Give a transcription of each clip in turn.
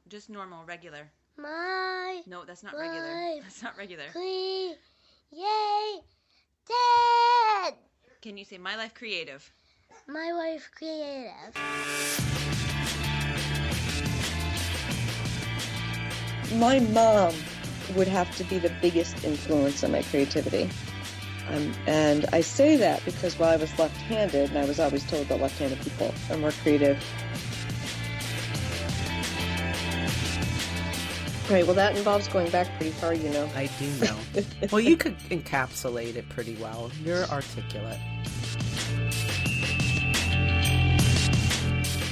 Just normal, regular. My No, that's not regular. life That's not regular. Creative. Can you say My Life Creative? My Life Creative. My mom would have to be the biggest influence on my creativity. And I say that because while I was left-handed, and I was always told that left-handed people are more creative. Right, well, that involves going back pretty far, you know. I do know. Well, you could encapsulate it pretty well. You're articulate.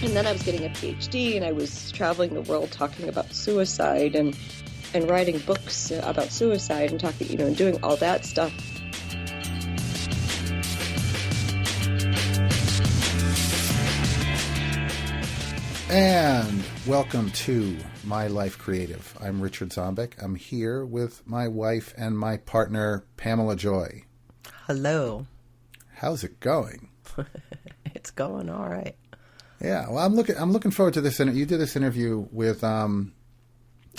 And then I was getting a PhD, and I was traveling the world talking about suicide and writing books about suicide and talking, and doing all that stuff. And welcome to My Life Creative. I'm Richard Zombek. I'm here with my wife and my partner, Pamela Joy. Hello. How's it going? It's going all right. Yeah, well, I'm looking forward to this. You did this interview with Our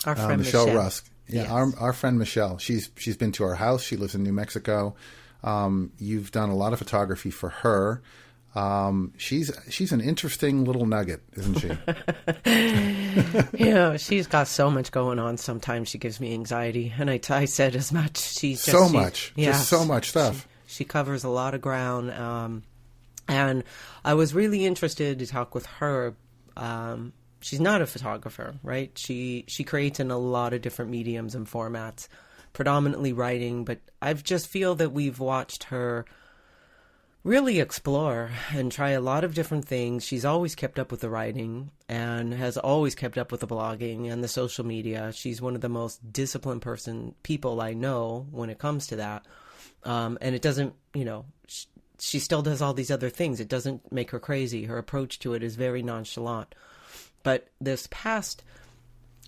friend Michelle Rusk. Yeah, yes. our friend Michelle. She's been to our house. She lives in New Mexico. You've done a lot of photography for her. She's an interesting little nugget, isn't she? She's got so much going on. Sometimes she gives me anxiety, and I said as much. Just so much stuff. She covers a lot of ground, and I was really interested to talk with her. She's not a photographer, right? She creates in a lot of different mediums and formats, predominantly writing. But I just feel that we've watched her really explore and try a lot of different things. She's always kept up with the writing and has always kept up with the blogging and the social media. She's one of the most disciplined people I know when it comes to that. And it doesn't, she still does all these other things. It doesn't make her crazy. Her approach to it is very nonchalant. But this past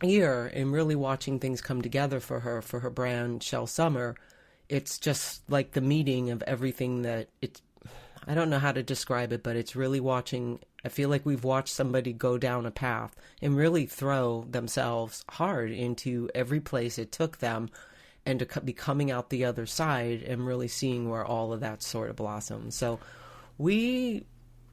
year, in really watching things come together for her brand, Shell Summer, it's just like the meeting of everything that I don't know how to describe it, but it's really I feel like we've watched somebody go down a path and really throw themselves hard into every place it took them, and to be coming out the other side and really seeing where all of that sort of blossomed. So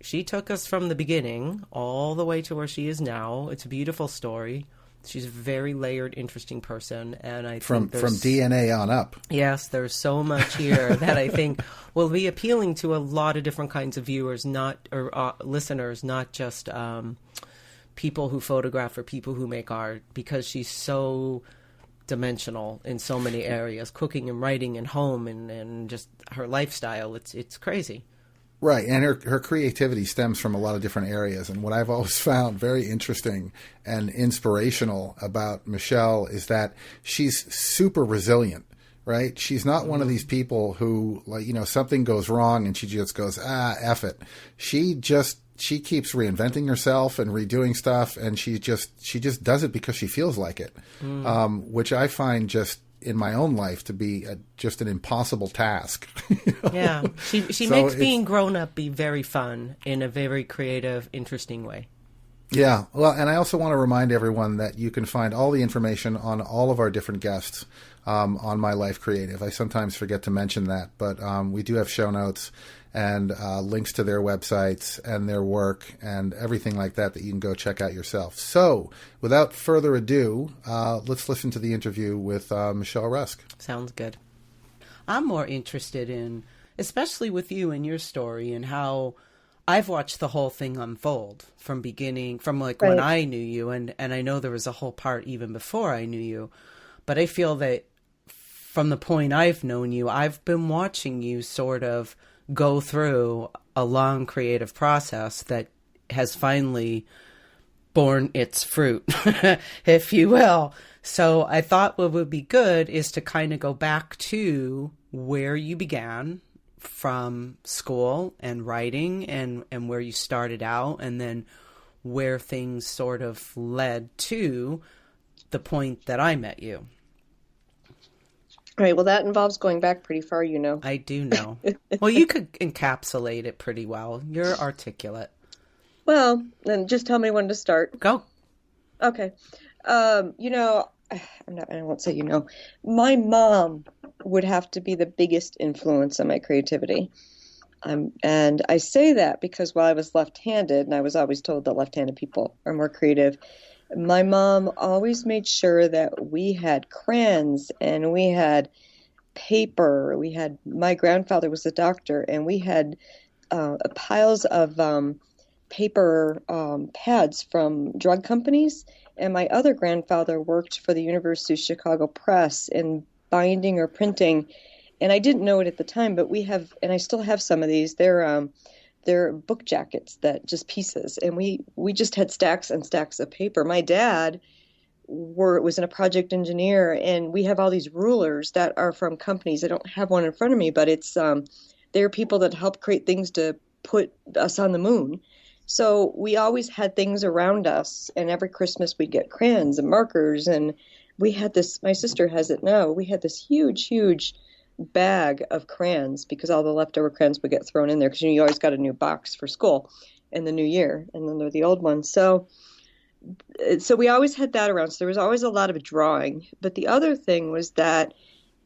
she took us from the beginning all the way to where she is now. It's a beautiful story. She's a very layered, interesting person, and I think from DNA on up. Yes, there's so much here that I think will be appealing to a lot of different kinds of viewers, listeners, not just people who photograph or people who make art, because she's so dimensional in so many areas, cooking and writing and home and just her lifestyle. It's crazy. Right, and her creativity stems from a lot of different areas. And what I've always found very interesting and inspirational about Michelle is that she's super resilient, right? She's not one of these people who, something goes wrong and she just goes, F it. She keeps reinventing herself and redoing stuff, and she just does it because she feels like it, which I find just in my own life to be just an impossible task. Yeah, she makes being grown up be very fun in a very creative, interesting way. Yeah, well, and I also want to remind everyone that you can find all the information on all of our different guests on My Life Creative. I sometimes forget to mention that, but we do have show notes and links to their websites and their work and everything like that you can go check out yourself. So, without further ado, let's listen to the interview with Michelle Rusk. Sounds good. I'm more interested in, especially with you and your story, and how I've watched the whole thing unfold from when I knew you, and I know there was a whole part even before I knew you, but I feel that from the point I've known you, I've been watching you sort of go through a long creative process that has finally borne its fruit, if you will. So I thought what would be good is to kind of go back to where you began from school and writing and where you started out, and then where things sort of led to the point that I met you. Right, well, that involves going back pretty far, I do know. Well, you could encapsulate it pretty well. You're articulate. Well, then just tell me when to start. Go. Okay. You know, I won't say my mom would have to be the biggest influence on my creativity. And I say that because while I was left-handed, and I was always told that left-handed people are more creative, my mom always made sure that we had crayons and we had paper. My grandfather was a doctor, and we had piles of paper pads from drug companies. And my other grandfather worked for the University of Chicago Press in binding or printing. And I didn't know it at the time, but we have, and I still have some of these. They're book jackets that just pieces, and we just had stacks and stacks of paper. My dad was a project engineer, and we have all these rulers that are from companies. I don't have one in front of me, but it's they're people that help create things to put us on the moon. So we always had things around us, and every Christmas we'd get crayons and markers, and we had this. My sister has it now. We had this huge bag of crayons because all the leftover crayons would get thrown in there because you always got a new box for school in the new year, and then they're the old ones. So we always had that around. So there was always a lot of drawing. But the other thing was that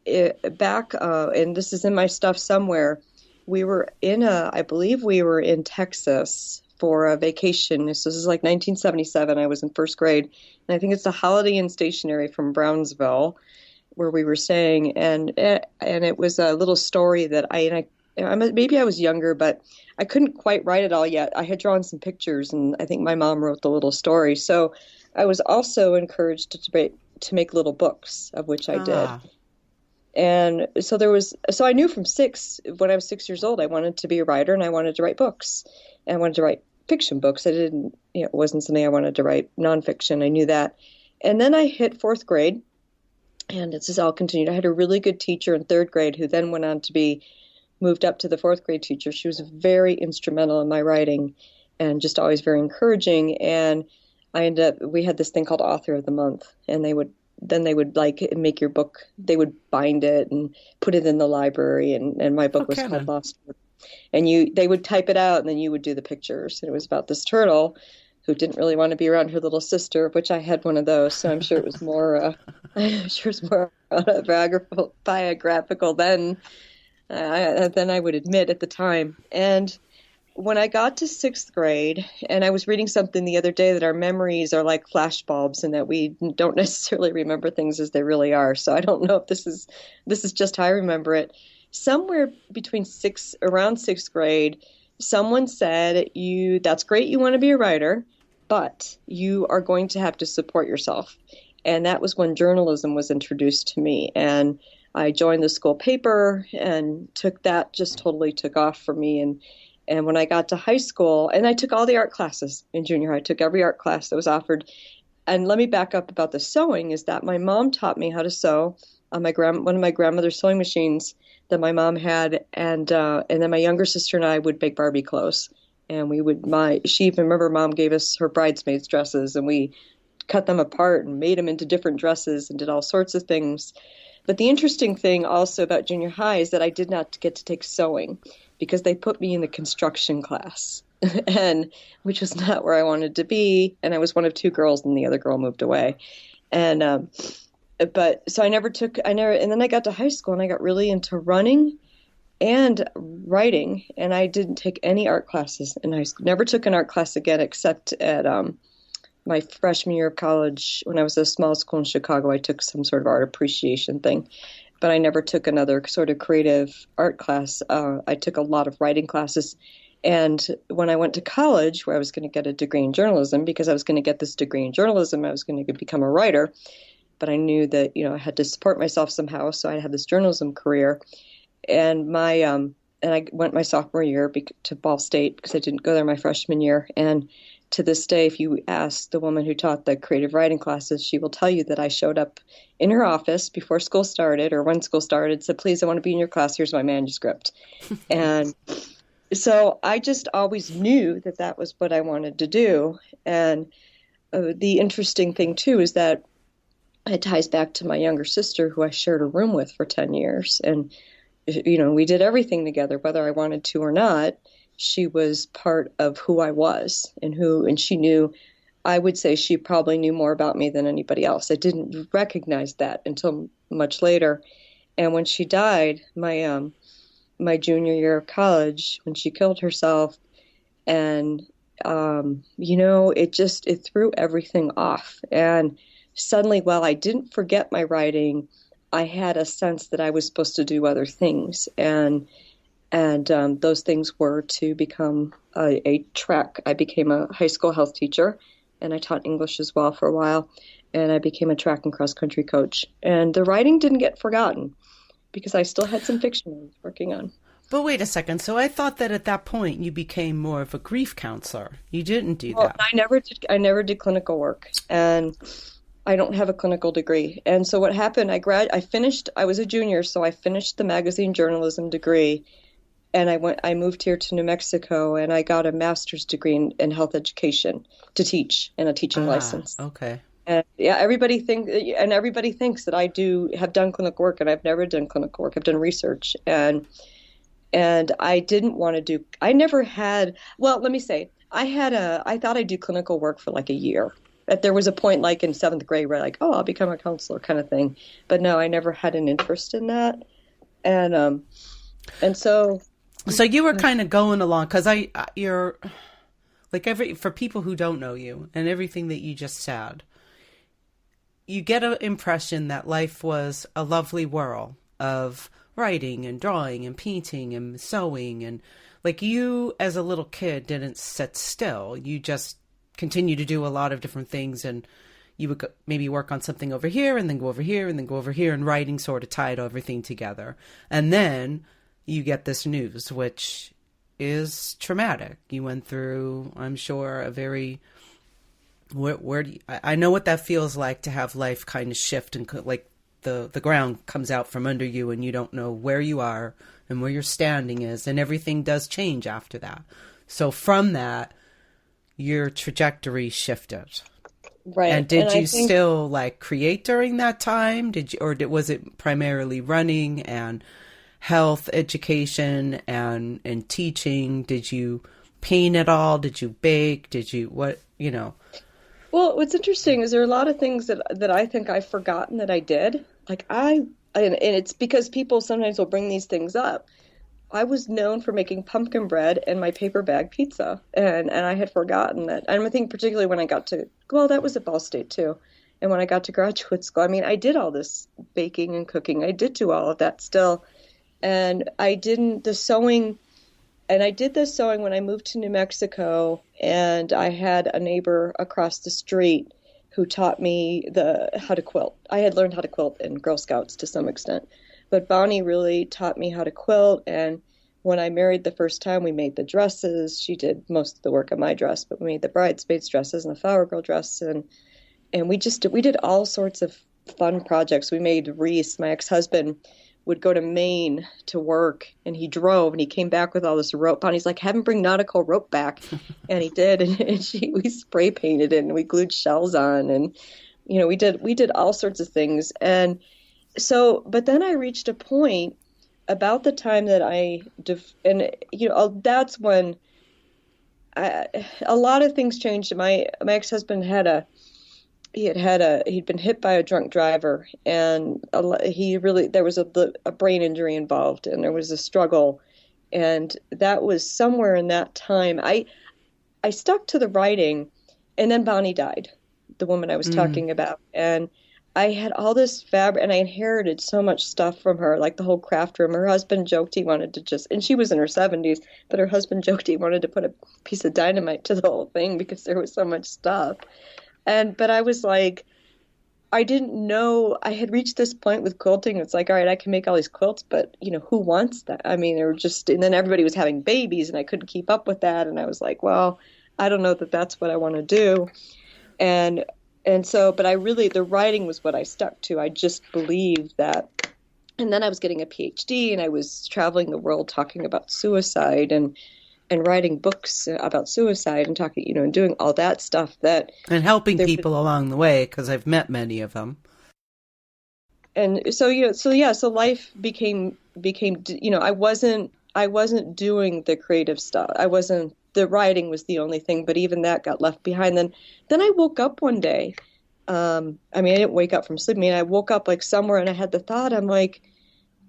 and this is in my stuff somewhere, I believe we were in Texas for a vacation. This is like 1977. I was in first grade, and I think it's the Holiday Inn Stationery from Brownsville where we were staying, and it was a little story that maybe I was younger, but I couldn't quite write it all yet. I had drawn some pictures, and I think my mom wrote the little story. So I was also encouraged to make little books, of which I did. And so I knew when I was 6 years old, I wanted to be a writer, and I wanted to write books, and I wanted to write fiction books. It wasn't something I wanted to write nonfiction. I knew that. And then I hit fourth grade, and this has all continued. I had a really good teacher in third grade who then went on to be moved up to the fourth grade teacher. She was very instrumental in my writing and just always very encouraging. And we had this thing called Author of the Month, and they would like make your book. They would bind it and put it in the library, and my book was called Lost. And they would type it out, and then you would do the pictures. And it was about this turtle who didn't really want to be around her little sister, which I had one of those. So I'm sure it was more biographical than I would admit at the time. And when I got to sixth grade, and I was reading something the other day that our memories are like flash bulbs and that we don't necessarily remember things as they really are. So I don't know if this is just how I remember it. Somewhere around sixth grade, someone said, that's great, you want to be a writer, but you are going to have to support yourself. And that was when journalism was introduced to me. And I joined the school paper, and just totally took off for me. And when I got to high school, and I took all the art classes in junior high, I took every art class that was offered. And let me back up about the sewing, is that my mom taught me how to sew on one of my grandmother's sewing machines that my mom had, and then my younger sister and I would make Barbie clothes, and she even remember mom gave us her bridesmaids dresses, and we cut them apart and made them into different dresses and did all sorts of things. But the interesting thing also about junior high is that I did not get to take sewing because they put me in the construction class, and which was not where I wanted to be, and I was one of two girls, and the other girl moved away, and so and then I got to high school, and I got really into running and writing, and I didn't take any art classes in high school. Never took an art class again, except at my freshman year of college. When I was at a small school in Chicago, I took some sort of art appreciation thing, but I never took another sort of creative art class. I took a lot of writing classes. And when I went to college, where I was going to get a degree in journalism, because I was going to get this degree in journalism, I was going to become a writer. But I knew that, I had to support myself somehow, so I had this journalism career. And I went my sophomore year to Ball State because I didn't go there my freshman year. And to this day, if you ask the woman who taught the creative writing classes, she will tell you that I showed up in her office before school started, or when school started, said, "Please, I want to be in your class. Here's my manuscript." And so I just always knew that was what I wanted to do. And the interesting thing, too, is that it ties back to my younger sister, who I shared a room with for 10 years. And, we did everything together, whether I wanted to or not. She was part of who I was, and she knew I would say she probably knew more about me than anybody else. I didn't recognize that until much later. And when she died, my junior year of college, when she killed herself, and it threw everything off. And suddenly, while I didn't forget my writing, I had a sense that I was supposed to do other things, and those things were to become a track. I became a high school health teacher, and I taught English as well for a while, and I became a track and cross country coach. And the writing didn't get forgotten because I still had some fiction I was working on. But wait a second. So I thought that at that point you became more of a grief counselor. You didn't do Well, that. I never did clinical work, and I don't have a clinical degree. And so what happened, I was a junior, so I finished the magazine journalism degree, and I moved here to New Mexico, and I got a master's degree in health education to teach, and a teaching license. Okay. And yeah, everybody thinks that I have done clinical work, and I've never done clinical work. I've done research, and I didn't want to do. I never had. Well, let me say, I thought I'd do clinical work for like a year. That there was a point, like in 7th grade, where like, oh, I'll become a counselor, kind of thing. But no, I never had an interest in that, and so. So you were kind of going along because you're like for people who don't know you and everything that you just said, you get an impression that life was a lovely whirl of writing and drawing and painting and sewing, and like you as a little kid didn't sit still. You just continue to do a lot of different things, and you would maybe work on something over here and then go over here and then go over here, and writing sort of tied everything together. And then you get this news, which is traumatic. You went through, I'm sure, a very, I know what that feels like to have life kind of shift, and like the ground comes out from under you and you don't know where you are and where your standing is, and everything does change after that. So from that, your trajectory shifted. Right. And did you still like create during that time? Was it primarily running and health education and teaching? Did you paint at all? Did you bake? Did you Well, what's interesting is there are a lot of things that I think I've forgotten that I did. Like and it's because people sometimes will bring these things up. I was known for making pumpkin bread and my paper bag pizza, and I had forgotten that. And I think particularly when I got that was at Ball State too. And when I got to graduate school, I mean, I did all this baking and cooking. I did do all of that still. And I did the sewing when I moved to New Mexico, and I had a neighbor across the street who taught me how to quilt. I had learned how to quilt in Girl Scouts to some extent, but Bonnie really taught me how to quilt. And when I married the first time, we made the dresses. She did most of the work on my dress, but we made the bridesmaids dresses and the flower girl dress, and we did all sorts of fun projects. We made wreaths. My ex-husband would go to Maine to work, and he drove, and he came back with all this rope on. He's like, have him bring nautical rope back. And he did. And we spray painted it, and we glued shells on, and, we did all sorts of things. And so, but then I reached a point about the time that that's when a lot of things changed. My ex-husband he'd been hit by a drunk driver, and there was a brain injury involved, and there was a struggle, and that was somewhere in that time. I stuck to the writing, and then Bonnie died, the woman I was talking about, and I had all this fabric, and I inherited so much stuff from her, like the whole craft room. Her husband joked he wanted to and she was in her 70s, but her husband joked he wanted to put a piece of dynamite to the whole thing because there was so much stuff. But I was like, I didn't know, I had reached this point with quilting. It's like, all right, I can make all these quilts, but who wants that? I mean, and then everybody was having babies, and I couldn't keep up with that. And I was like, well, I don't know that that's what I want to do. And so, but the writing was what I stuck to. I just believed that. And then I was getting a PhD, and I was traveling the world talking about suicide and writing books about suicide and talking, and doing all that stuff and helping people along the way, because I've met many of them. And so, so life became, I wasn't doing the creative stuff. I wasn't the writing was the only thing, but even that got left behind. Then I woke up one day. I mean, I didn't wake up from sleep. I mean, I woke up like somewhere and I had the thought, I'm like,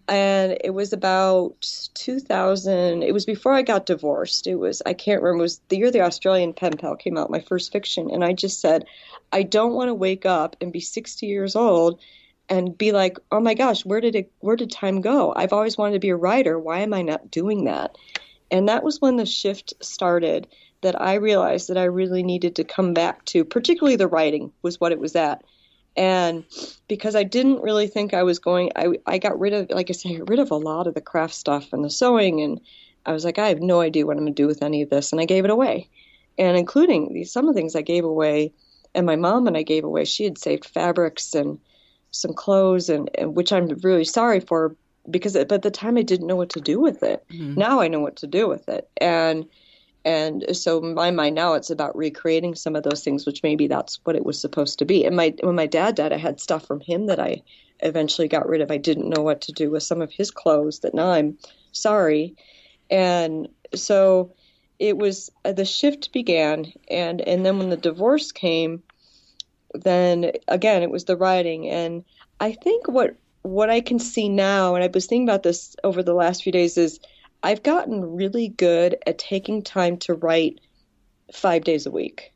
and it was about 2000. It was before I got divorced. It was, I can't remember, it was the year the Australian pen pal came out, my first fiction. And I just said, I don't want to wake up and be 60 years old and be like, oh my gosh, where did time go? I've always wanted to be a writer. Why am I not doing that? And that was when the shift started, that I realized that I really needed to come back to, particularly the writing was what it was at. And because I didn't really think I was going, I got rid of, like I said, I got rid of a lot of the craft stuff and the sewing. And I was like, I have no idea what I'm going to do with any of this. And I gave it away. And including some of the things I gave away, and my mom and I gave away, she had saved fabrics and some clothes, and which I'm really sorry for, because but at the time I didn't know what to do with it. Mm-hmm. Now I know what to do with it. And so in my mind now it's about recreating some of those things, which maybe that's what it was supposed to be. And when my dad died, I had stuff from him that I eventually got rid of. I didn't know what to do with some of his clothes that now I'm sorry. And so it was, the shift began. And then when the divorce came, then again, it was the writing. And I think what I can see now, and I was thinking about this over the last few days, is I've gotten really good at taking time to write 5 days a week,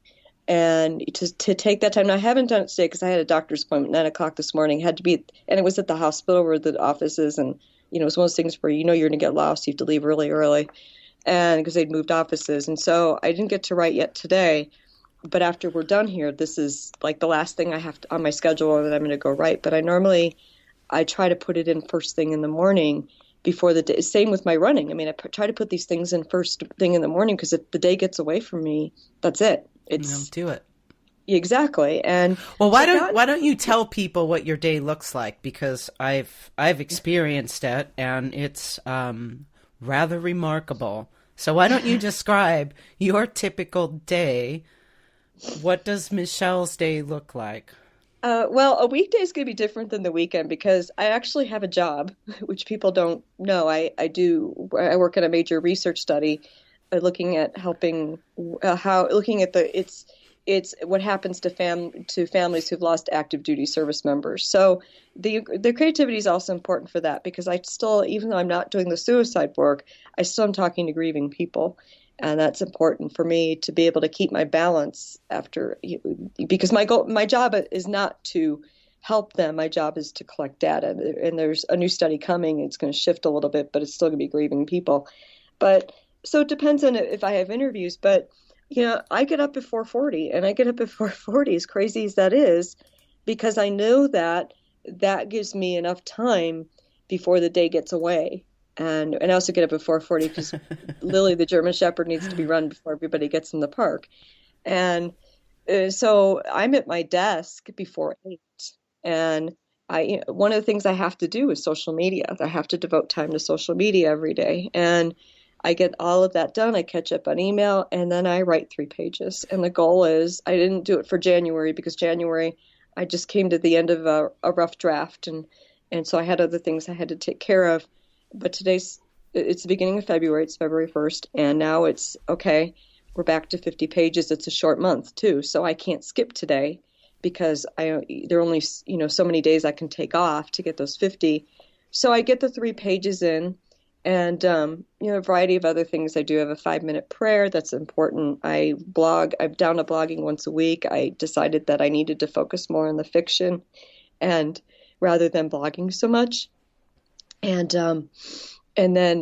and to take that time. Now, I haven't done it today because I had a doctor's appointment at 9 o'clock this morning. Had to be, and it was at the hospital where the office is, and it was one of those things where you're going to get lost. You have to leave really early, and because they'd moved offices, and so I didn't get to write yet today. But after we're done here, this is like the last thing I have on my schedule that I'm going to go write. But I try to put it in first thing in the morning before the day. Same with my running. I mean, I try to put these things in first thing in the morning, because if the day gets away from me, that's it. Do it. Exactly. And well, why don't you tell people what your day looks like? Because I've experienced it, and it's rather remarkable. So why don't you describe your typical day? What does Michelle's day look like? Well, a weekday is going to be different than the weekend, because I actually have a job, which people don't know. I work in a major research study, looking at it's what happens to families who've lost active duty service members. So the creativity is also important for that, because I still, even though I'm not doing the suicide work, I still am talking to grieving people. And that's important for me to be able to keep my balance because my job is not to help them. My job is to collect data. And there's a new study coming. It's going to shift a little bit, but it's still going to be grieving people. But so it depends on if I have interviews. But, I get up at 4:40, and I get up at 4:40, as crazy as that is, because I know that gives me enough time before the day gets away. And I also get up at 4:40 because Lily, the German Shepherd, needs to be run before everybody gets in the park. And so I'm at my desk before 8. And one of the things I have to do is social media. I have to devote time to social media every day. And I get all of that done. I catch up on email, and then I write 3 pages. And the goal is, I didn't do it for January, because January I just came to the end of a rough draft. And so I had other things I had to take care of. But it's the beginning of February. It's February 1st. And now it's, okay, we're back to 50 pages. It's a short month, too. So I can't skip today, because there are only, so many days I can take off to get those 50. So I get the 3 pages in, and, a variety of other things. I do have a 5-minute prayer. That's important. I blog. I'm down to blogging once a week. I decided that I needed to focus more on the fiction, and rather than blogging so much. And then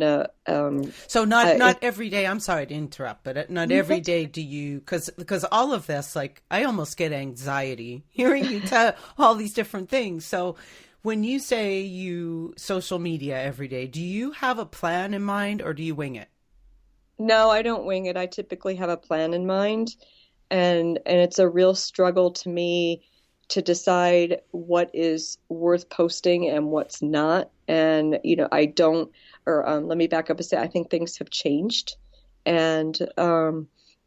so not every day. I'm sorry to interrupt, but not every day do you, because all of this, like, I almost get anxiety hearing you tell all these different things. So when you say you social media every day, do you have a plan in mind, or do you wing it? No, I don't wing it. I typically have a plan in mind, and it's a real struggle to me to decide what is worth posting and what's not. And, I don't, or let me back up and say, I think things have changed. And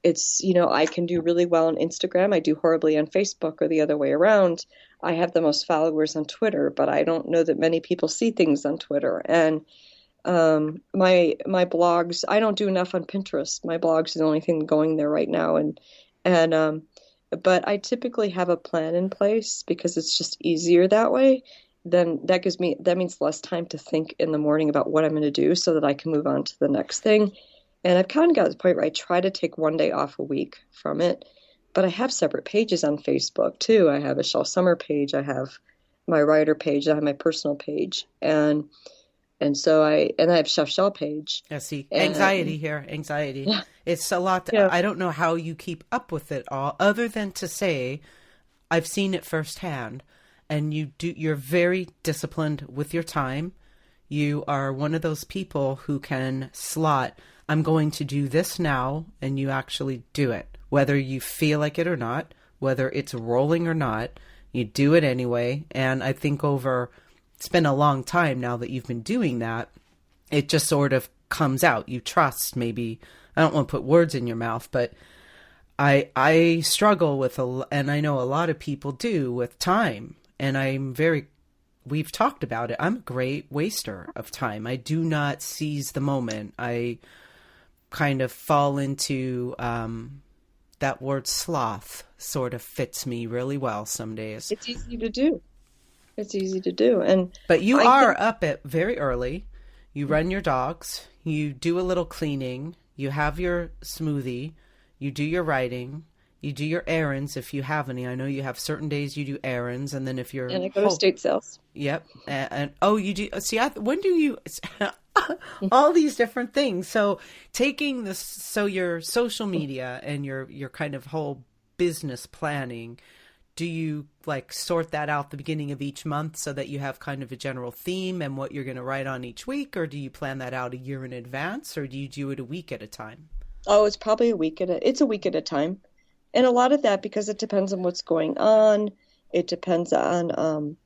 it's, I can do really well on Instagram. I do horribly on Facebook, or the other way around. I have the most followers on Twitter, but I don't know that many people see things on Twitter. And My blogs, I don't do enough on Pinterest. My blogs are the only thing going there right now, and but I typically have a plan in place because it's just easier that way. Then that means less time to think in the morning about what I'm going to do so that I can move on to the next thing. And I've kind of got to the point where I try to take one day off a week from it. But I have separate pages on Facebook too. I have a Shell Summer page. I have my writer page. I have my personal page. And so I have Chef Shell page. Yeah, see, anxiety here, anxiety. Yeah. It's a lot. Yeah. I don't know how you keep up with it all, other than to say, I've seen it firsthand, and you're very disciplined with your time. You are one of those people who can slot, I'm going to do this now, and you actually do it. Whether you feel like it or not, whether it's rolling or not, you do it anyway. And I think it's been a long time now that you've been doing that. It just sort of comes out. You trust, maybe, I don't want to put words in your mouth, but I struggle with, and I know a lot of people do, with time. And we've talked about it. I'm a great waster of time. I do not seize the moment. I kind of fall into, that word sloth sort of fits me really well some days. It's easy to do. But you are up at very early. You run your dogs. You do a little cleaning. You have your smoothie. You do your writing. You do your errands if you have any. I know you have certain days you do errands, and then if you're... And I go to state sales. Yep. And you do... See, when do you... all these different things. So taking this... So your social media and your kind of whole business planning, do you like sort that out the beginning of each month so that you have kind of a general theme and what you're going to write on each week? Or do you plan that out a year in advance? Or do you do it a week at a time? Oh, it's probably a week at a time. And a lot of that, because it depends on what's going on. It depends on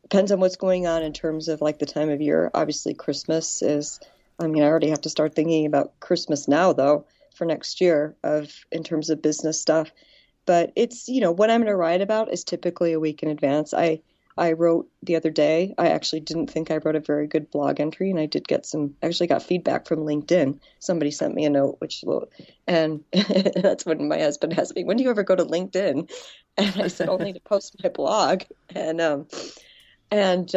what's going on in terms of like the time of year. Obviously, Christmas is, I already have to start thinking about Christmas now, though, for next year in terms of business stuff. But it's, what I'm going to write about is typically a week in advance. I wrote the other day, I actually didn't think I wrote a very good blog entry, and I did actually got feedback from LinkedIn. Somebody sent me a note, and that's when my husband asked me, when do you ever go to LinkedIn? And I said, only to post my blog. So and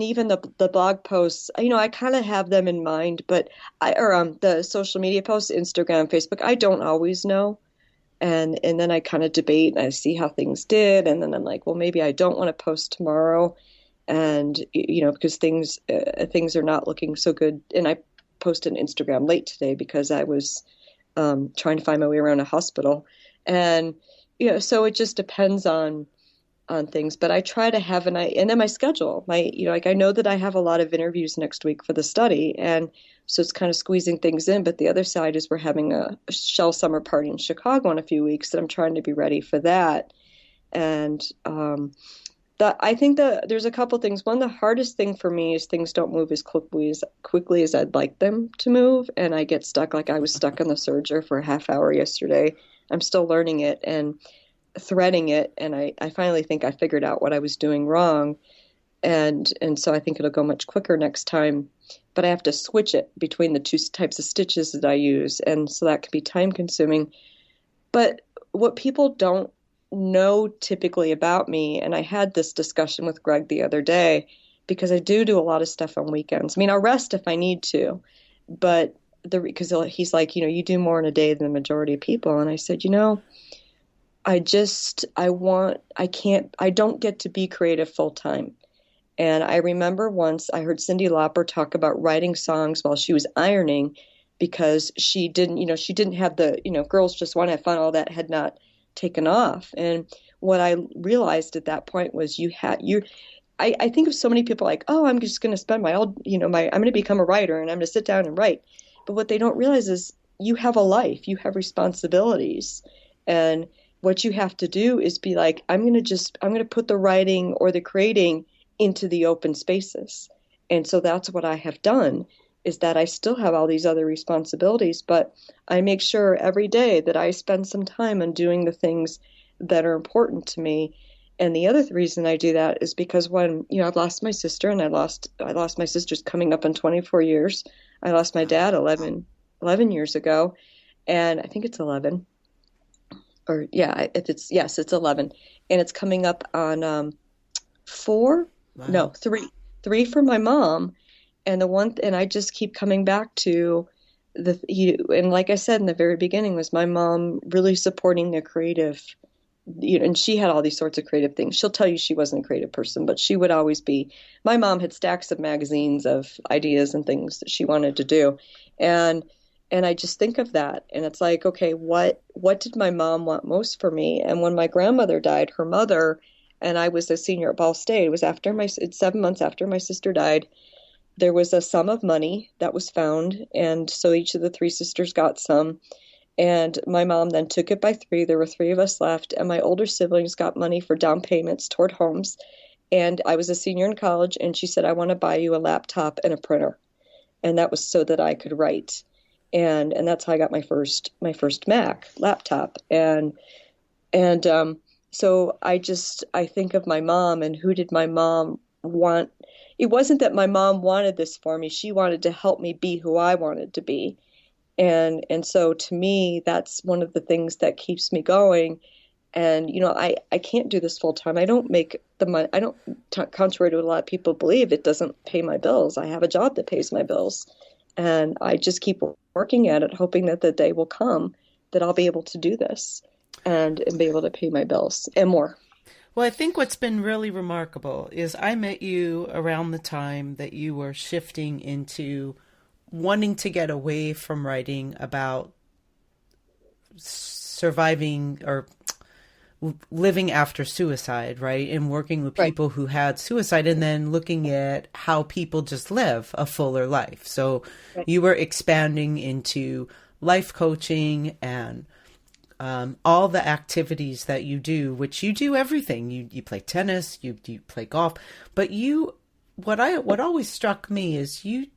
even the blog posts, I kind of have them in mind, but the social media posts, Instagram, Facebook, I don't always know. And then I kind of debate and I see how things did. And then I'm like, well, maybe I don't want to post tomorrow. And, because things are not looking so good. And I posted an Instagram late today because I was trying to find my way around a hospital. And, so it just depends on things. But I try to have and then my schedule, I know that I have a lot of interviews next week for the study. And so it's kind of squeezing things in. But the other side is we're having a Shell Summer party in Chicago in a few weeks, and I'm trying to be ready for that. And I think that there's a couple things. One, the hardest thing for me is things don't move as quickly as I'd like them to move. And I get stuck. Like I was stuck on the serger for a half hour yesterday. I'm still learning it and threading it. And I finally think I figured out what I was doing wrong. And so I think it'll go much quicker next time. But I have to switch it between the two types of stitches that I use. And so that can be time consuming. But what people don't know typically about me, and I had this discussion with Greg the other day, because I do a lot of stuff on weekends. I'll rest if I need to, but because he's like, you do more in a day than the majority of people. And I said, I don't get to be creative full time. And I remember once I heard Cyndi Lauper talk about writing songs while she was ironing, because she didn't have the, girls just want to have fun, all that had not taken off. And what I realized at that point was I think of so many people like, oh, I'm just going to spend I'm going to become a writer and I'm going to sit down and write. But what they don't realize is you have a life, you have responsibilities. And what you have to do is be like, I'm going to put the writing or the creating into the open spaces. And so that's what I have done, is that I still have all these other responsibilities, but I make sure every day that I spend some time on doing the things that are important to me. And the other reason I do that is because when, I've lost my sister, and I lost my sister's coming up on 24 years. I lost my dad 11 years ago, and I think it's 11, or yeah, it's 11, and it's coming up on 4, Wow. no, 3 for my mom, and I just keep coming back to and like I said in the very beginning, was my mom really supporting the creative. And she had all these sorts of creative things. She'll tell you she wasn't a creative person, but she would always be. My mom had stacks of magazines of ideas and things that she wanted to do, and I just think of that, and it's like, okay, what did my mom want most for me? And when my grandmother died, her mother, and I was a senior at Ball State. It was it's 7 months after my sister died. There was a sum of money that was found, and so each of the 3 sisters got some. And my mom then took it by 3. There were 3 of us left, and my older siblings got money for down payments toward homes. And I was a senior in college, and she said, I want to buy you a laptop and a printer. And that was so that I could write. And that's how I got my first Mac laptop. So I think of my mom, and who did my mom want? It wasn't that my mom wanted this for me. She wanted to help me be who I wanted to be. And so to me, that's one of the things that keeps me going. And, I can't do this full time. I don't make the money. I don't, contrary to what a lot of people believe, it doesn't pay my bills. I have a job that pays my bills. And I just keep working at it, hoping that the day will come that I'll be able to do this and be able to pay my bills and more. Well, I think what's been really remarkable is I met you around the time that you were shifting into wanting to get away from writing about surviving or living after suicide, right? And working with people who had suicide, and then looking at how people just live a fuller life. So you were expanding into life coaching and all the activities that you do, which you do everything. You play tennis, you play golf, but what always struck me is you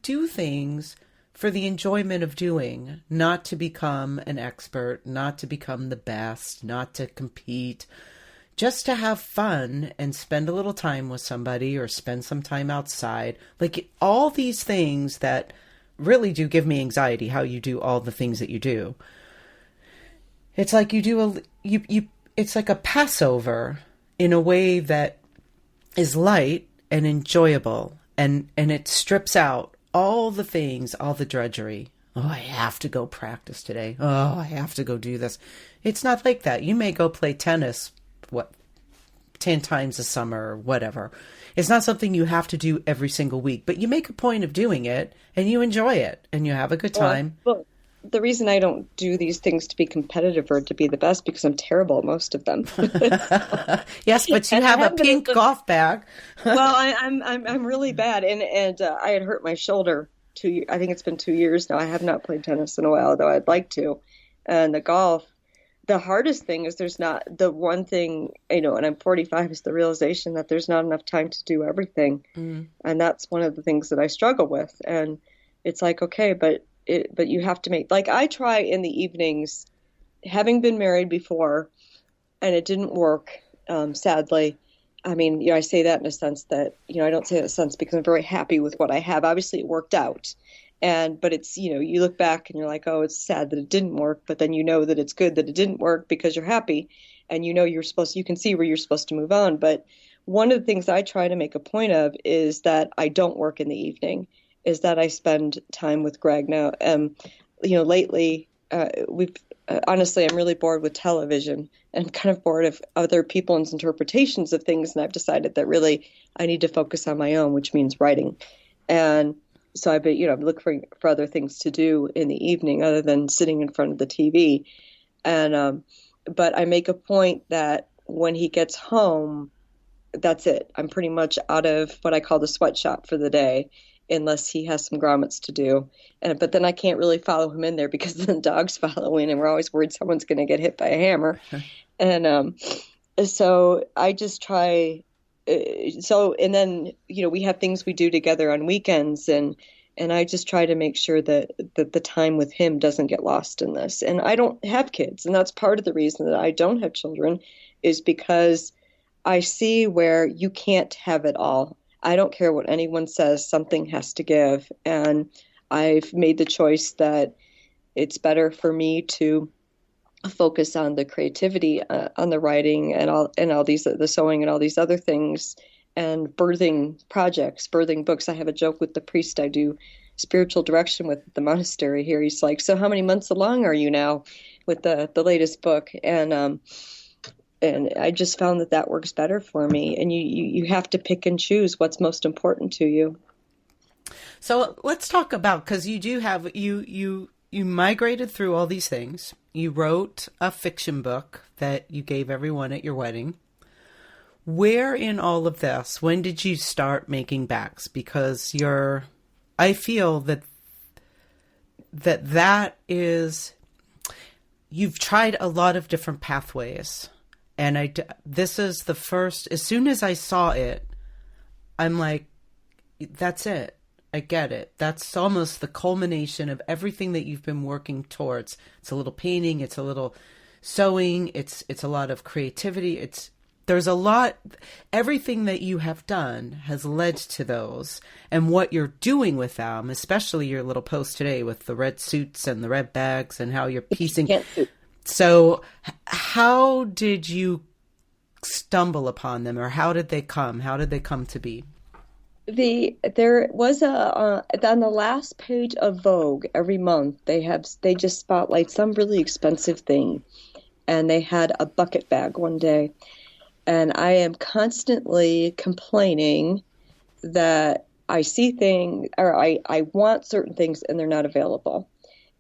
do things for the enjoyment of doing, not to become an expert, not to become the best, not to compete, just to have fun and spend a little time with somebody or spend some time outside. Like all these things that really do give me anxiety, how you do all the things that you do. It's like it's like a Passover in a way that is light and enjoyable, and it strips out all the things, all the drudgery. Oh, I have to go practice today. Oh, I have to go do this. It's not like that. You may go play tennis, 10 times a summer or whatever. It's not something you have to do every single week, but you make a point of doing it and you enjoy it and you have a good time. Well, the reason I don't do these things to be competitive or to be the best, because I'm terrible at most of them. Yes, but you have a pink golf bag. Well, I'm really bad, and I had hurt my shoulder I think it's been 2 years now. I have not played tennis in a while, though I'd like to. And the golf, the hardest thing is there's not the one thing, and I'm 45, is the realization that there's not enough time to do everything. And that's one of the things that I struggle with. And it's like, okay, but you have to make, like, I try in the evenings, having been married before, and it didn't work, sadly. I mean, I say that in a sense that, I don't say that in a sense because I'm very happy with what I have. Obviously, it worked out. But it's, you look back and you're like, oh, it's sad that it didn't work. But then you know that it's good that it didn't work because you're happy and you can see where you're supposed to move on. But one of the things I try to make a point of is that I don't work in the evening, is that I spend time with Greg now. Lately, honestly, I'm really bored with television and kind of bored of other people's interpretations of things. And I've decided that really I need to focus on my own, which means writing. And so I've been, I'm looking for other things to do in the evening other than sitting in front of the TV. And, but I make a point that when he gets home, that's it. I'm pretty much out of what I call the sweatshop for the day, unless he has some grommets to do. But then I can't really follow him in there because the dog's following and we're always worried someone's going to get hit by a hammer. And so I just try. And then, we have things we do together on weekends. And And I just try to make sure that the time with him doesn't get lost in this. And I don't have kids, and that's part of the reason that I don't have children, is because I see where you can't have it all. I don't care what anyone says, something has to give. And I've made the choice that it's better for me to focus on the creativity, on the writing and all these, the sewing and all these other things, and birthing projects, birthing books. I have a joke with the priest I do spiritual direction with at the monastery here. He's like, "So how many months along are you now with the latest book?" And I just found that works better for me. And you have to pick and choose what's most important to you. So let's talk about, because you do have, you migrated through all these things. You wrote a fiction book that you gave everyone at your wedding. Where in all of this, when did you start making bags? Because I feel that is, you've tried a lot of different pathways. And this is the first, as soon as I saw it, I'm like, that's it. I get it. That's almost the culmination of everything that you've been working towards. It's a little painting. It's a little sewing. It's a lot of creativity. There's a lot, everything that you have done has led to those, and what you're doing with them, especially your little post today with the red suits and the red bags and how you're piecing. So how did you stumble upon them, or how did they come? How did they come to be? There was on the last page of Vogue every month, they just spotlight some really expensive thing, and they had a bucket bag one day. And I am constantly complaining that I see things, or I want certain things and they're not available.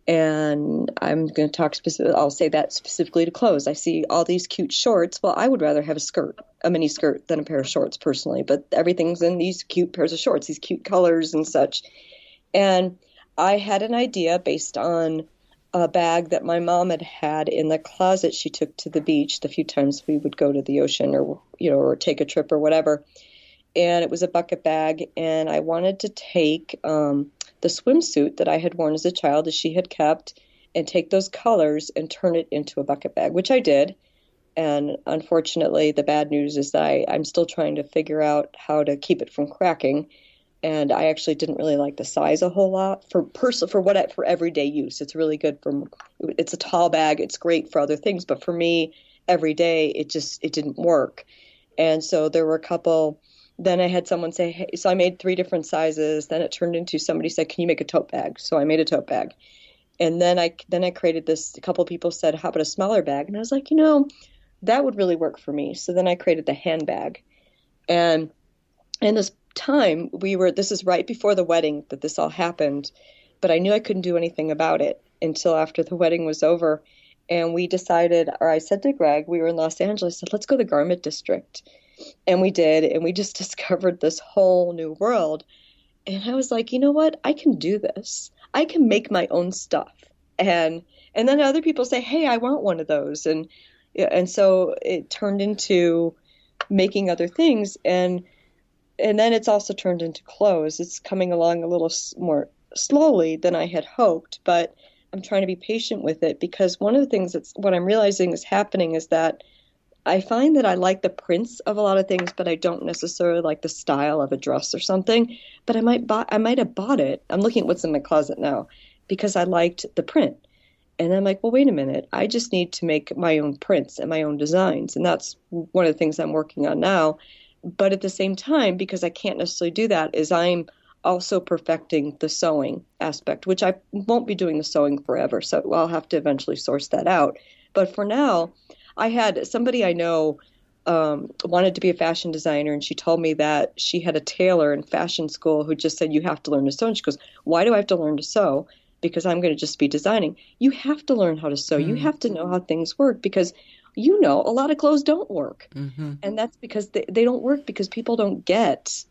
And I'm going to talk I'll say that specifically to clothes. I see all these cute shorts. Well, I would rather have a mini skirt than a pair of shorts personally, but everything's in these cute pairs of shorts, these cute colors and such. And I had an idea based on a bag that my mom had in the closet she took to the beach the few times we would go to the ocean, or take a trip or whatever. And it was a bucket bag, and I wanted to take the swimsuit that I had worn as a child that she had kept, and take those colors and turn it into a bucket bag, which I did. And unfortunately, the bad news is that I'm still trying to figure out how to keep it from cracking. And I actually didn't really like the size a whole lot for everyday use. It's really good it's a tall bag. It's great for other things, but for me, every day, it didn't work. And so there were a couple. Then I had someone say, "Hey," so I made 3 different sizes. Then it turned into, somebody said, "Can you make a tote bag?" So I made a tote bag. And then I created this. A couple of people said, "How about a smaller bag?" And I was like, that would really work for me. So then I created the handbag. And in this time, this is right before the wedding that this all happened, but I knew I couldn't do anything about it until after the wedding was over. And we decided, or I said to Greg, we were in Los Angeles, I said, "Let's go to the garment district." And we did, and we just discovered this whole new world. And I was like, you know what? I can do this. I can make my own stuff. And then other people say, "Hey, I want one of those." And so it turned into making other things. And then it's also turned into clothes. It's coming along a little more slowly than I had hoped, but I'm trying to be patient with it, because one of the things what I'm realizing is happening is that I find that I like the prints of a lot of things, but I don't necessarily like the style of a dress or something. But I might have bought it. I'm looking at what's in my closet now because I liked the print. And I'm like, well, wait a minute. I just need to make my own prints and my own designs. And that's one of the things I'm working on now. But at the same time, because I can't necessarily do that, is I'm also perfecting the sewing aspect, which I won't be doing the sewing forever. So I'll have to eventually source that out. But for now, I had somebody I know wanted to be a fashion designer, and she told me that she had a tailor in fashion school who just said, "You have to learn to sew." And she goes, "Why do I have to learn to sew? Because I'm going to just be designing." You have to learn how to sew. You have to know how things work, because a lot of clothes don't work. Mm-hmm. And that's because they don't work because people don't get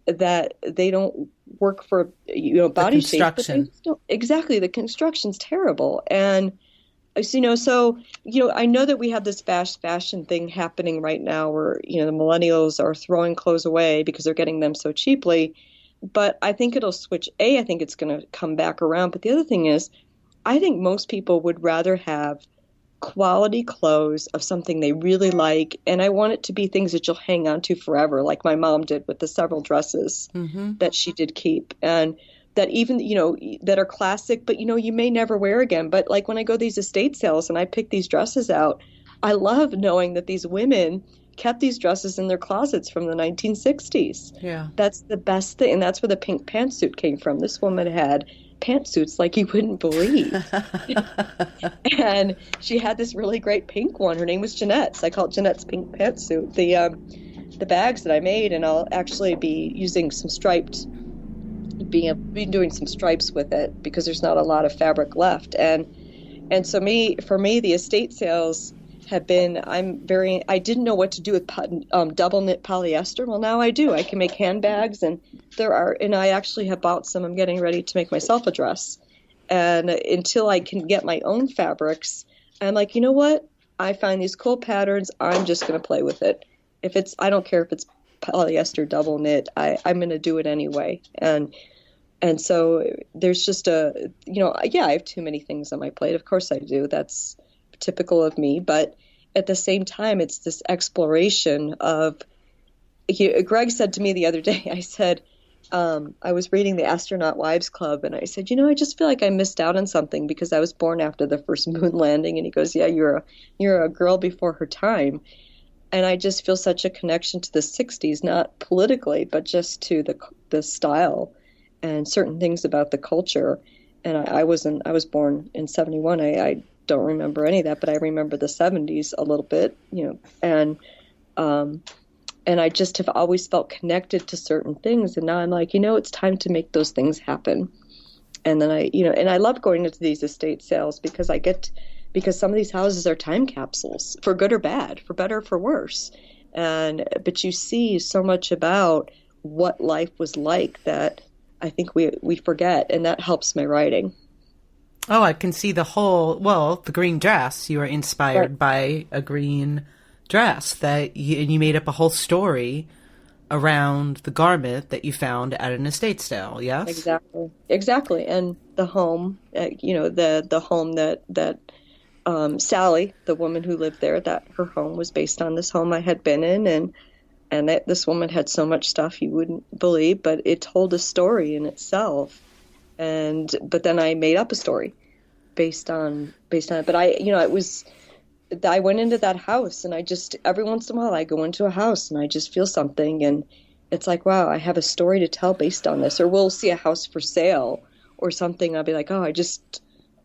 that they don't work for, body shape. Exactly. The construction's terrible. And, I know that we have this fast fashion thing happening right now where, the millennials are throwing clothes away because they're getting them so cheaply. but I think it'll switch. I think it's going to come back around. But the other thing is, I think most people would rather have quality clothes of something they really like. And I want it to be things that you'll hang on to forever, like my mom did with the several dresses that she did keep. And that even, that are classic, but, you may never wear again. But like when I go to these estate sales and I pick these dresses out, I love knowing that these women kept these dresses in their closets from the 1960s. Yeah. That's the best thing. And that's where the pink pantsuit came from. This woman had pantsuits like you wouldn't believe. And she had this really great pink one. Her name was Jeanette. So I call it Jeanette's pink pantsuit. The bags that I made, and I'll actually be using some striped, be doing some stripes with it because there's not a lot of fabric left. And so for me, the estate sales have been, I didn't know what to do with double knit polyester. Well, now I do. I can make handbags, and I actually have bought some. I'm getting ready to make myself a dress. And until I can get my own fabrics, I'm like, you know what? I find these cool patterns. I'm just going to play with it. I don't care if it's polyester, double knit, I'm going to do it anyway. And so there's just I have too many things on my plate. Of course I do. That's typical of me. But at the same time, it's this exploration of, Greg said to me the other day, I said, I was reading the Astronaut Wives Club, and I said, I just feel like I missed out on something because I was born after the first moon landing. And he goes, yeah, you're a girl before her time. And I just feel such a connection to the 60s, not politically, but just to the style and certain things about the culture. And I was born in 71. I don't remember any of that, but I remember the 70s a little bit, and I just have always felt connected to certain things. And now I'm like, it's time to make those things happen. And then and I love going into these estate sales because because some of these houses are time capsules, for good or bad, for better or for worse. But you see so much about what life was like that I think we forget, and that helps my writing. Oh, I can see the green dress. You were inspired by a green dress and you made up a whole story around the garment that you found at an estate sale. Yes, exactly. And the home, the home that Sally, the woman who lived there, that her home was based on this home I had been in, and that this woman had so much stuff you wouldn't believe, but it told a story in itself. But then I made up a story based on it. But I went into that house, and I just, every once in a while I go into a house and I just feel something, and it's like, wow, I have a story to tell based on this. Or we'll see a house for sale or something. I'll be like, oh, I just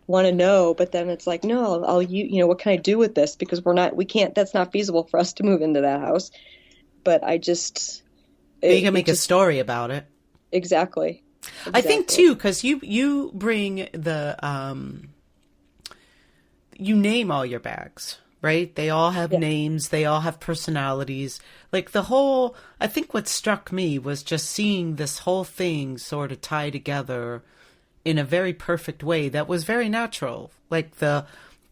want to know. But then it's like, no, what can I do with this? Because that's not feasible for us to move into that house. But you can make a story about it. Exactly. I think too, because you bring you name all your bags, right? They all have names. They all have personalities. Like I think what struck me was just seeing this whole thing sort of tie together in a very perfect way that was very natural. Like the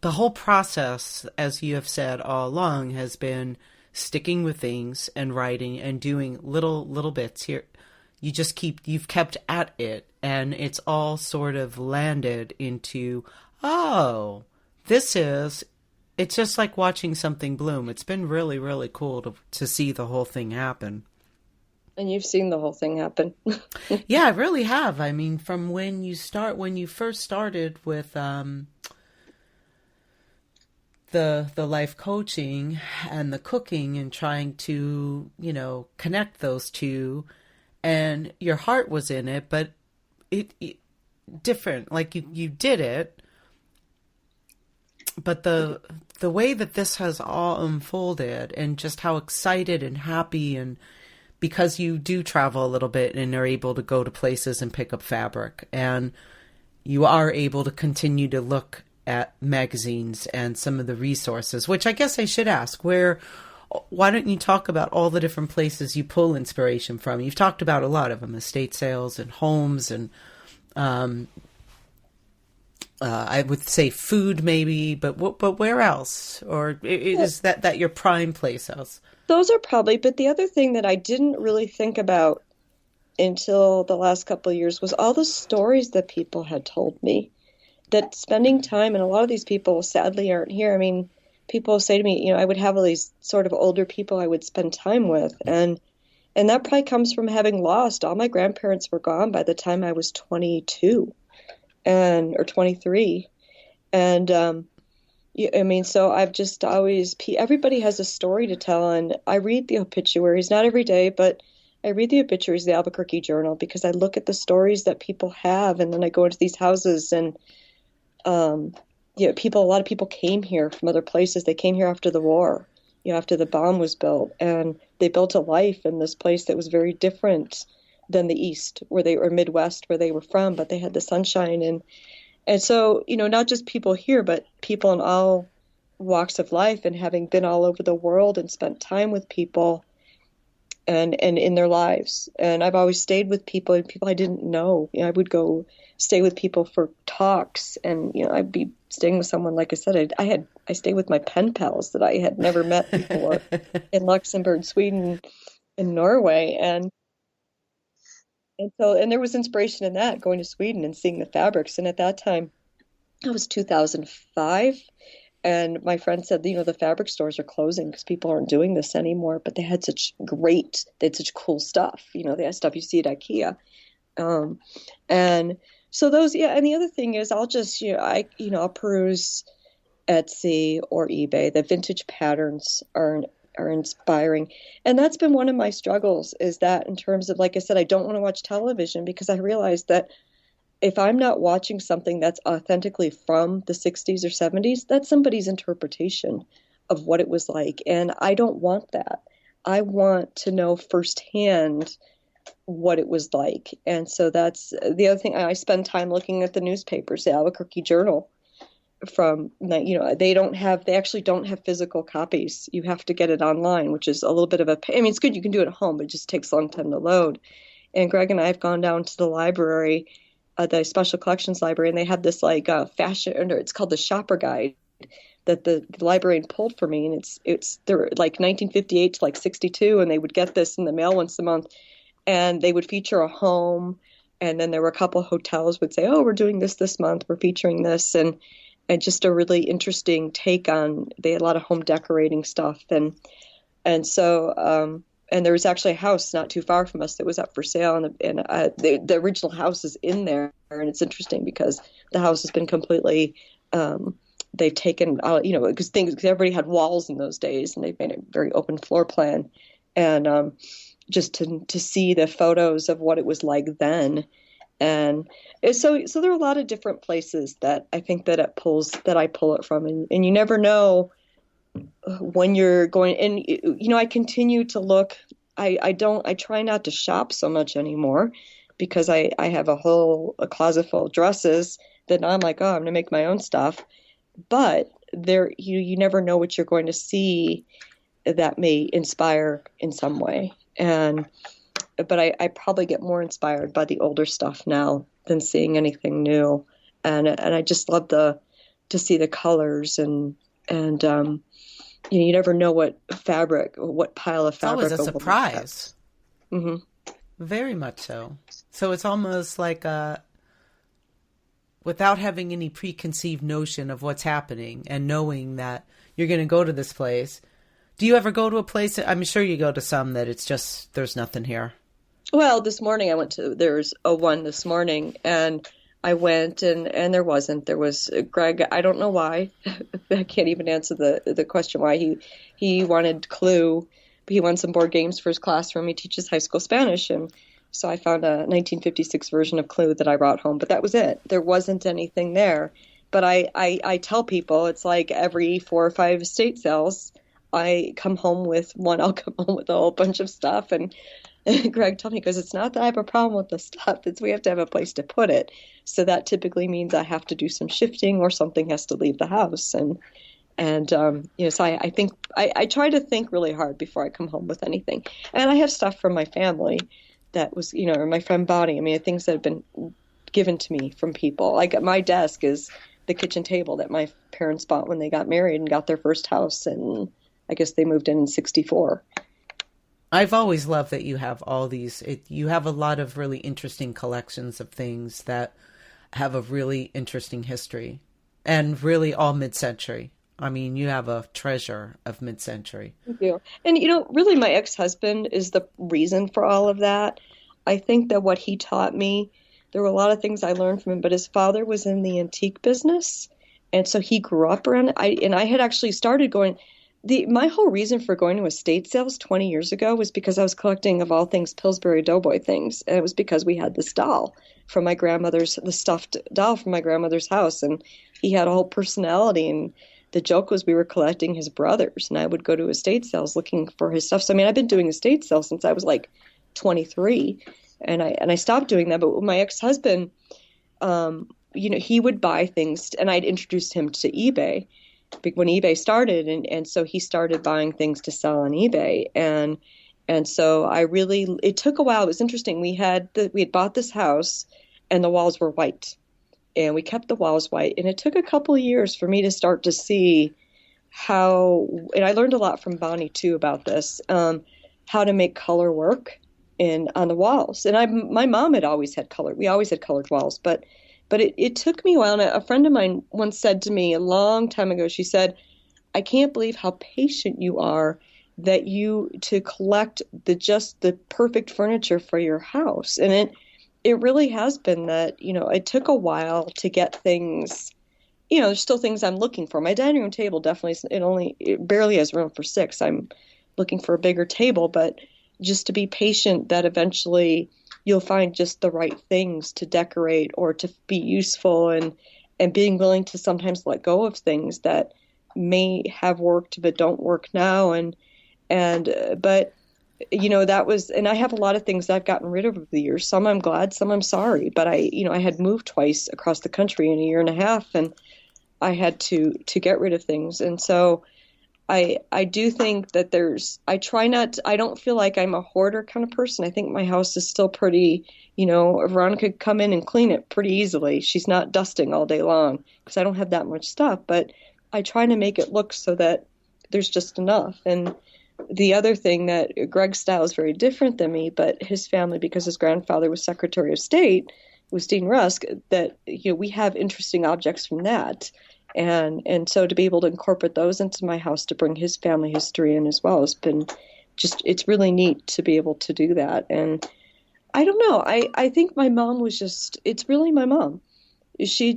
whole process, as you have said all along, has been sticking with things and writing and doing little bits here. You've kept at it, and it's all sort of landed into, it's just like watching something bloom. It's been really, really cool to see the whole thing happen. And you've seen the whole thing happen. Yeah, I really have. I mean, from when you first started with the life coaching and the cooking and trying to, connect those two, and your heart was in it, but it different. Like you did it, but the way that this has all unfolded, and just how excited and happy, and because you do travel a little bit and are able to go to places and pick up fabric, and you are able to continue to look at magazines and some of the resources, which I guess I should ask, why don't you talk about all the different places you pull inspiration from? You've talked about a lot of them, estate sales and homes, and I would say food maybe, but where else? Or is that your prime place else? Those are probably, but the other thing that I didn't really think about until the last couple of years was all the stories that people had told me. That spending time, and a lot of these people sadly aren't here. I mean, people say to me, I would have all these sort of older people I would spend time with, and that probably comes from having lost. All my grandparents were gone by the time I was 22 or 23. And, so I've just always, everybody has a story to tell. And I read the obituaries, not every day, but I read the obituaries of the Albuquerque Journal because I look at the stories that people have. And then I go into these houses and, a lot of people came here from other places. They came here after the war, after the bomb was built, and they built a life in this place that was very different than the East, or Midwest, where they were from, but they had the sunshine. And so, not just people here, but people in all walks of life, and having been all over the world and spent time with people and in their lives. And I've always stayed with people and people I didn't know. I would go stay with people for talks, and I'd be staying with someone, like I said, I stayed with my pen pals that I had never met before in Luxembourg, Sweden, and Norway, and there was inspiration in that, going to Sweden and seeing the fabrics. And at that time, it was 2005, and my friend said, the fabric stores are closing because people aren't doing this anymore. But they had such cool stuff. They had stuff you see at IKEA. And so those, and the other thing is I'll just, I'll peruse Etsy or eBay. The vintage patterns are inspiring. And that's been one of my struggles, is that in terms of, like I said, I don't want to watch television because I realize that if I'm not watching something that's authentically from the 60s or 70s, that's somebody's interpretation of what it was like. And I don't want that. I want to know firsthand what it was like. And so that's the other thing. I spend time looking at the newspapers, the Albuquerque Journal, they actually don't have physical copies. You have to get it online, which is a little bit of it's good. You can do it at home, but it just takes a long time to load. And Greg and I have gone down to the library, the Special Collections Library, and they have this fashion, it's called the Shopper Guide that the librarian pulled for me. And they're like 1958 to 62. And they would get this in the mail once a month, and they would feature a home. And then there were a couple of hotels would say, oh, we're doing this month. We're featuring this. And just a really interesting take on, they had a lot of home decorating stuff. And so, and there was actually a house not too far from us that was up for sale. And the original house is in there. And it's interesting because the house has been completely, they've taken out, because everybody had walls in those days, and they've made a very open floor plan. And just to see the photos of what it was like then. And so there are a lot of different places that I think that I pull it from. And you never know when you're going, and I continue to look. I try not to shop so much anymore because I have a closet full of dresses that now I'm like, oh, I'm gonna make my own stuff. But there, you never know what you're going to see that may inspire in some way. But I probably get more inspired by the older stuff now than seeing anything new. And I just love to see the colors and you never know what pile of fabric. It's always a surprise. Mm-hmm. Very much so. So it's almost like without having any preconceived notion of what's happening and knowing that you're going to go to this place. Do you ever go to a place? I'm sure you go to some that it's just, there's nothing here. Well, this morning there's a one this morning, and I went and there wasn't. There was Greg. I don't know why. I can't even answer the question why he wanted Clue. But he wanted some board games for his classroom. He teaches high school Spanish, and so I found a 1956 version of Clue that I brought home. But that was it. There wasn't anything there. But I tell people it's like every 4 or 5 estate sales, I come home with one. I'll come home with a whole bunch of stuff, and Greg told me, because it's not that I have a problem with the stuff, it's we have to have a place to put it. So that typically means I have to do some shifting or something has to leave the house. So I think I try to think really hard before I come home with anything. And I have stuff from my family that was, or my friend Bonnie. I mean, things that have been given to me from people. Like my desk is the kitchen table that my parents bought when they got married and got their first house. And I guess they moved in 64. I've always loved that you have all these, you have a lot of really interesting collections of things that have a really interesting history and really all mid-century. I mean, you have a treasure of mid-century. Thank you. And, really my ex-husband is the reason for all of that. I think that what he taught me, there were a lot of things I learned from him, but his father was in the antique business. And so he grew up around it. And I had actually started going, my whole reason for going to estate sales 20 years ago was because I was collecting, of all things, Pillsbury Doughboy things. And it was because we had this doll from my grandmother's, the stuffed doll from my grandmother's house. And he had a whole personality. And the joke was we were collecting his brothers. And I would go to estate sales looking for his stuff. So, I mean, I've been doing estate sales since I was like 23. And I stopped doing that. But with my ex-husband, he would buy things. And I'd introduced him to eBay when eBay started, and so he started buying things to sell on eBay, and so it took a while. It was interesting. We had bought this house, and the walls were white, and we kept the walls white, and it took a couple of years for me to start to see how, and I learned a lot from Bonnie too about this, how to make color work on the walls. And my mom had always had color. We always had colored walls, but it took me a while. And a friend of mine once said to me a long time ago, she said, I can't believe how patient you are to collect the perfect furniture for your house. And it really has been that, it took a while to get things, there's still things I'm looking for. My dining room table definitely, it barely has room for 6. I'm looking for a bigger table, but just to be patient that eventually you'll find just the right things to decorate or to be useful, and being willing to sometimes let go of things that may have worked but don't work now. But that was, and I have a lot of things I've gotten rid of over the years. Some I'm glad, some I'm sorry. But I had moved twice across the country in a year and a half, and I had to get rid of things. And so I do think that I don't feel like I'm a hoarder kind of person. I think my house is still pretty, Veronica could come in and clean it pretty easily. She's not dusting all day long because I don't have that much stuff, but I try to make it look so that there's just enough. And the other thing that Greg's style is very different than me, but his family, because his grandfather was Secretary of State, was Dean Rusk, that, we have interesting objects from that. And so to be able to incorporate those into my house to bring his family history in as well has been it's really neat to be able to do that. And I don't know, I think my mom was it's really my mom. She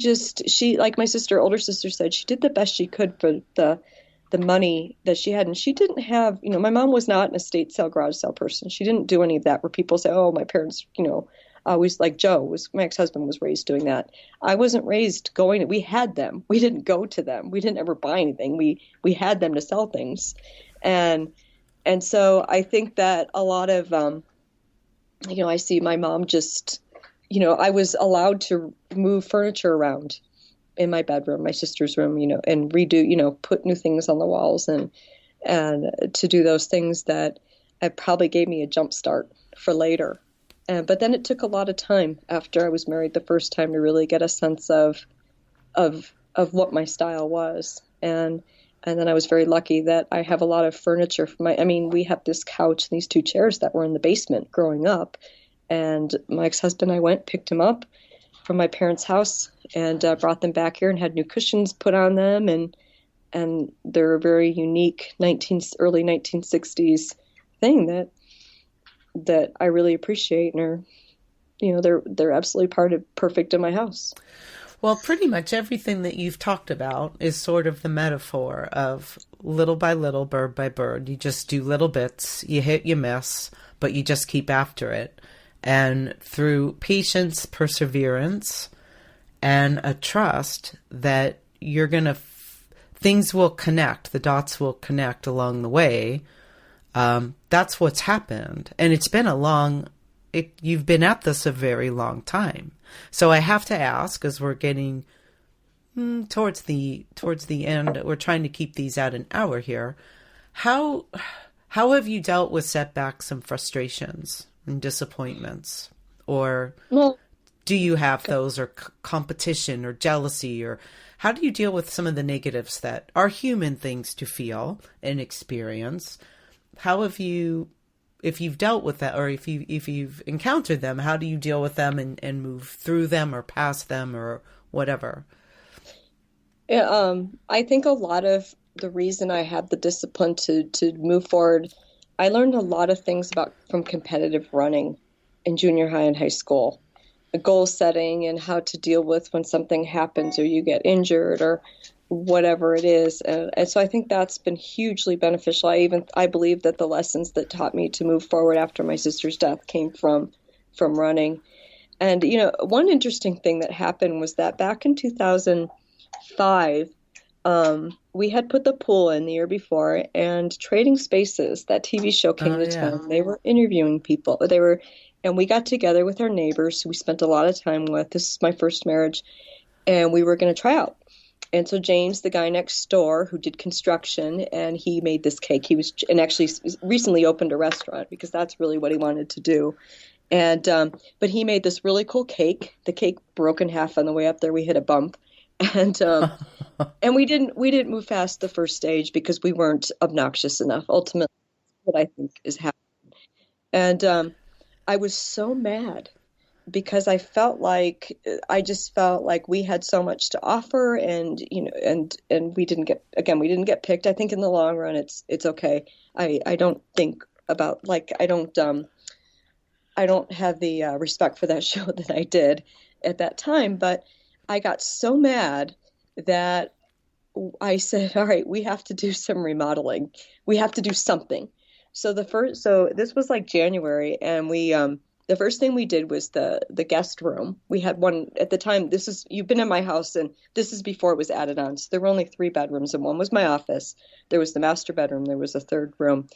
like my older sister said, she did the best she could for the money that she had. And she didn't have, my mom was not an estate sale, garage sale person. She didn't do any of that where people say, oh, my parents, always, like my ex-husband was raised doing that. I wasn't raised we had them. We didn't go to them. We didn't ever buy anything. We had them to sell things. And so I think that a lot of, I see my mom I was allowed to move furniture around in my bedroom, my sister's room, and redo, put new things on the walls and to do those things that probably gave me a jump start for later. But then it took a lot of time after I was married the first time to really get a sense of what my style was. And then I was very lucky that I have a lot of furniture we have this couch and these 2 chairs that were in the basement growing up. And my ex-husband and I picked them up from my parents' house and brought them back here and had new cushions put on them. And they're a very unique early 1960s thing that I really appreciate, and they're absolutely perfect in my house. Well, pretty much everything that you've talked about is sort of the metaphor of little by little, bird by bird. You just do little bits, you hit, you miss, but you just keep after it. And through patience, perseverance, and a trust that you're going to, things will connect, the dots will connect along the way. That's what's happened. And it's been you've been at this a very long time. So I have to ask, as we're getting towards the end, we're trying to keep these at an hour here. How have you dealt with setbacks and frustrations and disappointments? Or do you have those, or competition or jealousy, or how do you deal with some of the negatives that are human things to feel and experience? How have you if you've dealt with that, or if you've encountered them, how do you deal with them and move through them or past them or whatever? Yeah, I think a lot of the reason I had the discipline to move forward, I learned a lot of things from competitive running in junior high and high school, goal setting and how to deal with when something happens or you get injured or whatever it is. And so I think that's been hugely beneficial. I believe that the lessons that taught me to move forward after my sister's death came from running. And, one interesting thing that happened was that back in 2005, we had put the pool in the year before, and Trading Spaces, that TV show, came to town. They were interviewing people. And we got together with our neighbors who we spent a lot of time with. This is my first marriage, and we were going to try out. And so James, the guy next door who did construction, and he made this cake. And actually recently opened a restaurant because that's really what he wanted to do. And but he made this really cool cake. The cake broke in half on the way up there. We hit a bump, and and we didn't move past the first stage because we weren't obnoxious enough. Ultimately, what I think is happening. And I was so mad because I just felt like we had so much to offer, and and we didn't get picked. I think in the long run, it's okay. I don't think about I don't have the respect for that show that I did at that time, but I got so mad that I said, all right, we have to do some remodeling. We have to do something. So this was like January, and we the first thing we did was the guest room. We had one at the time. You've been in my house, and this is before it was added on. So there were only 3 bedrooms, and one was my office. There was the master bedroom. There was a third room.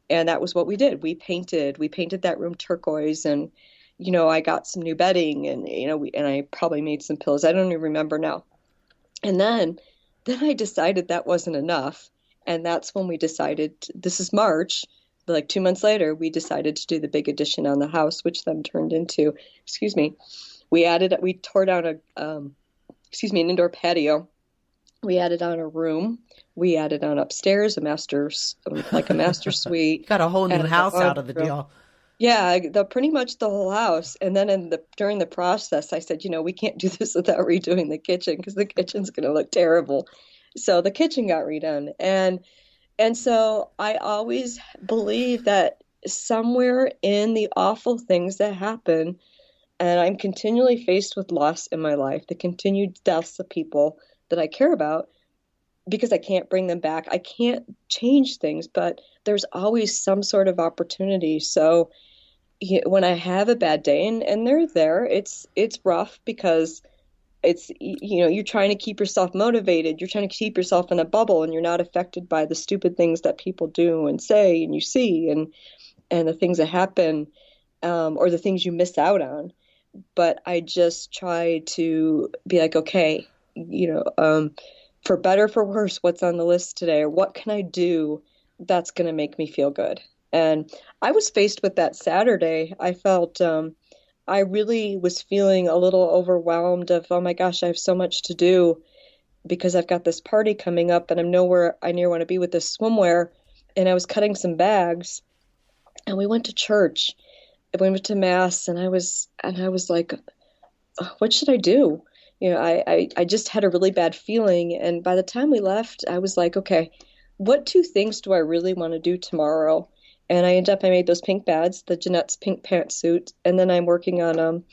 And that was what we did. We painted that room turquoise, and, I got some new bedding, and, and I probably made some pillows. I don't even remember now. And then I decided that wasn't enough. And that's when we decided, this is March, like 2 months later, we decided to do the big addition on the house, which then turned into, we tore down an indoor patio. We added on a room. We added on upstairs a master suite. Got a whole new house out of the deal. Yeah, pretty much the whole house. And then during the process, I said, we can't do this without redoing the kitchen because the kitchen's going to look terrible. So the kitchen got redone. And so I always believe that somewhere in the awful things that happen, and I'm continually faced with loss in my life, the continued deaths of people that I care about, because I can't bring them back. I can't change things, but there's always some sort of opportunity. So when I have a bad day, and they're there, it's rough because it's, you're trying to keep yourself motivated. You're trying to keep yourself in a bubble, and you're not affected by the stupid things that people do and say and you see, and the things that happen, or the things you miss out on. But I just try to be like, okay, for better, for worse, what's on the list today, or what can I do that's going to make me feel good? And I was faced with that Saturday. I felt, I really was feeling a little overwhelmed of, oh my gosh, I have so much to do because I've got this party coming up and I'm nowhere I near want to be with this swimwear. And I was cutting some bags, and we went to church. We went to mass, and I was like, what should I do? I just had a really bad feeling. And by the time we left, I was like, okay, what 2 things do I really want to do tomorrow? And I made those pink bags, the Jeanette's pink pantsuit. And then I'm working on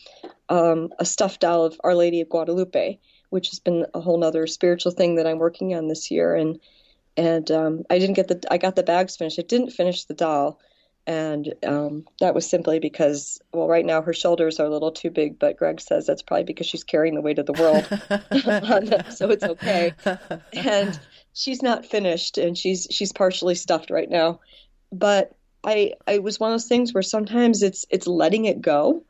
a stuffed doll of Our Lady of Guadalupe, which has been a whole nother spiritual thing that I'm working on this year. And I got the bags finished. I didn't finish the doll. And that was simply because, well, right now her shoulders are a little too big, but Greg says that's probably because she's carrying the weight of the world on them, so it's okay. And she's not finished, and she's partially stuffed right now. But I was one of those things where sometimes it's letting it go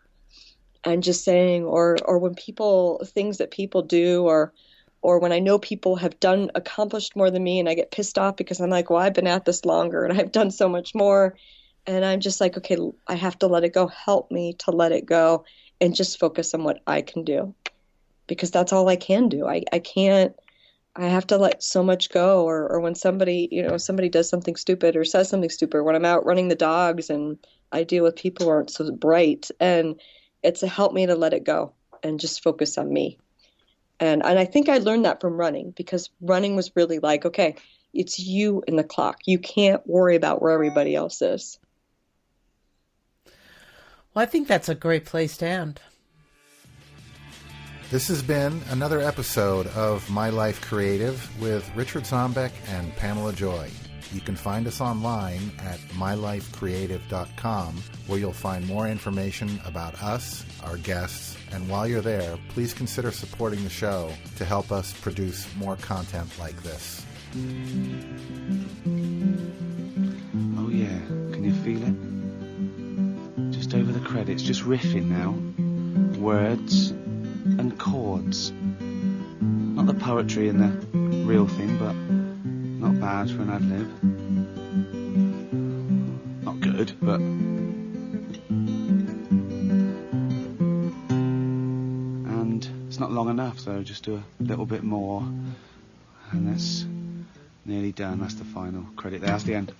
and just saying, or when things that people do, or when I know people have accomplished more than me, and I get pissed off because I'm like, well, I've been at this longer and I've done so much more. And I'm just like, okay, I have to let it go. Help me to let it go and just focus on what I can do, because that's all I can do. I have to let so much go. Or when somebody does something stupid or says something stupid, when I'm out running the dogs and I deal with people who aren't so bright, and it's helped me to let it go and just focus on me. And I think I learned that from running, because running was really like, okay, it's you and the clock. You can't worry about where everybody else is. Well, I think that's a great place to end. This has been another episode of My Life Creative with Richard Zombeck and Pamela Joy. You can find us online at MyLifeCreative.com, where you'll find more information about us, our guests, and while you're there, please consider supporting the show to help us produce more content like this. Oh yeah, can you feel it? Just over the credits, just riffing now. Words and chords. Not the poetry and the real thing, but not bad for an ad-lib. Not good, but... And it's not long enough, so just do a little bit more. And that's nearly done. That's the final credit there. That's the end.